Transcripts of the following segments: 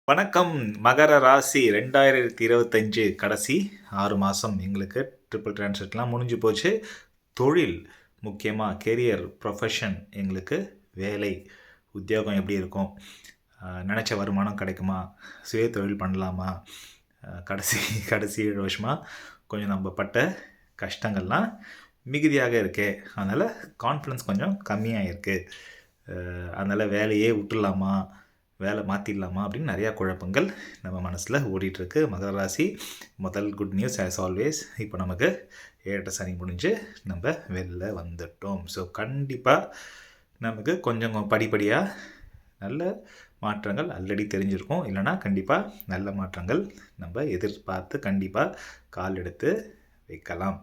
வணக்கம். மகர ராசி 2025 கடைசி 6 மாதம் எங்களுக்கு ட்ரிபிள் டிரான்ஸ்லேட்லாம் முடிஞ்சு போச்சு. தொழில் முக்கியமாக கெரியர், ப்ரொஃபஷன், எங்களுக்கு வேலை, உத்தியோகம் எப்படி இருக்கும், நினச்ச வருமானம் கிடைக்குமா, சுய தொழில் பண்ணலாமா, கடைசி 7 வருஷமாக கொஞ்சம் நம்ம பட்ட கஷ்டங்கள்லாம் மிகுதியாக இருக்கே. அதனால் கான்ஃபிடன்ஸ் கொஞ்சம் கம்மியாக இருக்குது. அதனால் வேலையே விட்டுடலாமா, வேலை மாற்றிடலாமா அப்படின்னு நிறையா குழப்பங்கள் நம்ம மனசில் ஓடிட்டுருக்கு. மகர ராசி முதல் குட் நியூஸ் ஆஸ் ஆல்வேஸ், இப்போ நமக்கு 7 சனி முடிஞ்சு நம்ம வெளில வந்துட்டோம். ஸோ கண்டிப்பாக நமக்கு கொஞ்சம் படிப்படியாக நல்ல மாற்றங்கள் ஆல்ரெடி தெரிஞ்சிருக்கும். இல்லைனா கண்டிப்பாக நல்ல மாற்றங்கள் நம்ம எதிர்பார்த்து கண்டிப்பாக கால் எடுத்து வைக்கலாம்.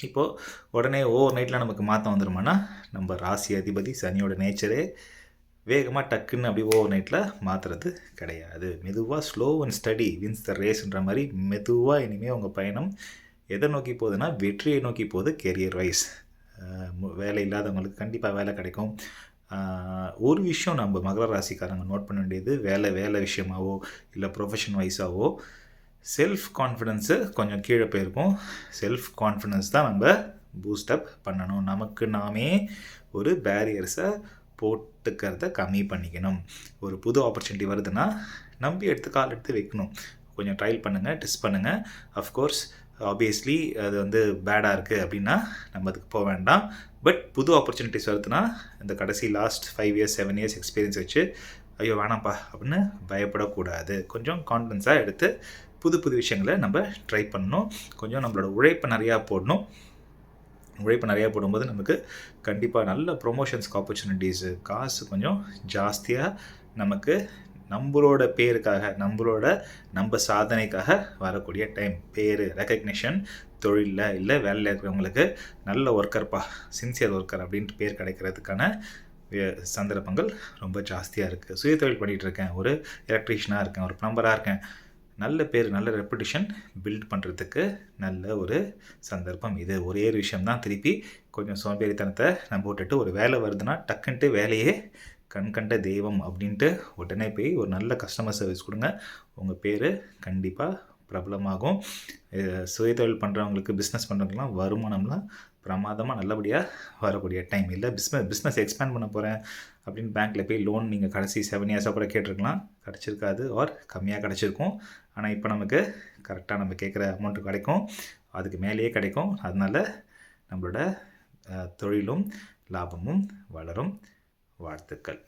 இப்போது உடனே ஓவர் நைட்டில் நமக்கு மாற்றம் வந்துடுமானா, நம்ம ராசி அதிபதி சனியோட நேச்சரே வேகமாக டக்குன்னு அப்படி ஓவர் நைட்டில் மாற்றுறது கிடையாது. மெதுவாக slow and steady wins the ரேஸ்ன்ற மாதிரி மெதுவாக இனிமேல் உங்கள் பயணம் எதை நோக்கி போகுதுன்னா வெற்றியை நோக்கி போகுது. கெரியர் வைஸ் வேலை இல்லாதவங்களுக்கு கண்டிப்பாக வேலை கிடைக்கும். ஒரு விஷயம் நம்ம மகர ராசிக்காரங்க நோட் பண்ண வேண்டியது, வேலை விஷயமாவோ இல்லை ப்ரொஃபஷன் வைஸாவோ செல்ஃப் கான்ஃபிடென்ஸு கொஞ்சம் கீழே போயிருக்கும். செல்ஃப் கான்ஃபிடென்ஸ் தான் நம்ம பூஸ்டப் பண்ணணும். நமக்கு நாமே ஒரு பேரியர்ஸை போட்டுக்கிறத கம்மி பண்ணிக்கணும். ஒரு புது ஆப்பர்ச்சுனிட்டி வருதுன்னா நம்பி கால் எடுத்து வைக்கணும். கொஞ்சம் ட்ரையல் பண்ணுங்கள், டெஸ்ட் பண்ணுங்கள். அஃப்கோர்ஸ் ஆப்வியஸ்லி அது பேடாக இருக்குது அப்படின்னா நம்ம அதுக்கு போக வேண்டாம். பட் புது ஆப்பர்ச்சுனிட்டிஸ் வருதுன்னா இந்த கடைசி லாஸ்ட் 5 இயர்ஸ் 7 இயர்ஸ் எக்ஸ்பீரியன்ஸ் வச்சு ஐயோ வேணாம்ப்பா அப்படின்னு பயப்படக்கூடாது. கொஞ்சம் கான்ஃபிடன்ஸாக எடுத்து புது விஷயங்களை நம்ம ட்ரை பண்ணணும். கொஞ்சம் நம்மளோட உழைப்பை நிறையா போடணும். உழைப்பு நிறையா போடும்போது நமக்கு கண்டிப்பாக நல்ல ப்ரொமோஷன்ஸ்க்கு ஆப்பர்ச்சுனிட்டிஸு, காசு கொஞ்சம் ஜாஸ்தியாக நமக்கு நம்மளோட பேருக்காக நம்ம சாதனைக்காக வரக்கூடிய டைம். பேர், ரெக்கக்னிஷன், தொழிலில் இல்லை வேலையில் இருக்கிறவங்களுக்கு நல்ல ஒர்க்கர்ப்பா, சின்சியர் ஒர்க்கர் அப்படின்ட்டு பேர் கிடைக்கிறதுக்கான சந்தர்ப்பங்கள் ரொம்ப ஜாஸ்தியாக இருக்குது. சுய தொழில் பண்ணிகிட்ருக்கேன், ஒரு எலக்ட்ரீஷியனாக இருக்கேன், ஒரு ப்ளம்பராக இருக்கேன், நல்ல பேர், நல்ல ரெப்புடேஷன் பில்ட் பண்ணுறதுக்கு நல்ல ஒரு சந்தர்ப்பம் இது. ஒரே ஒரு விஷயம்தான், திருப்பி கொஞ்சம் சோம்பேறித்தனத்தை நம்ம விட்டுட்டு ஒரு வேலை வருதுன்னா டக்குன்ட்டு வேலையே கண்கண்ட தெய்வம் அப்படின்ட்டு உடனே போய் ஒரு நல்ல கஸ்டமர் சர்வீஸ் கொடுங்க. உங்கள் பேர் கண்டிப்பாக பிரபலமாகும். சுய தொழில் பண்ணுறவங்களுக்கு, பிஸ்னஸ் பண்ணுறவங்களுக்குலாம் வருமானம்லாம் பிரமாதமாக நல்லபடியாக வரக்கூடிய டைம். இல்லை பிஸ்னஸ் எக்ஸ்பேண்ட் பண்ண போகிறேன் அப்படின்னு பேங்க்கில் போய் லோன் நீங்கள் கடைசி 7 இயர்ஸாக கூட கேட்டிருக்கலாம், கிடச்சிருக்காது ஆர் கம்மியாக கிடச்சிருக்கும். ஆனால் இப்போ நமக்கு கரெக்டாக நம்ம கேட்குற அமௌண்ட்டு கிடைக்கும், அதுக்கு மேலேயே கிடைக்கும். அதனால் நம்மளோட தொழிலும் லாபமும் வளரும். வாழ்த்துக்கள்.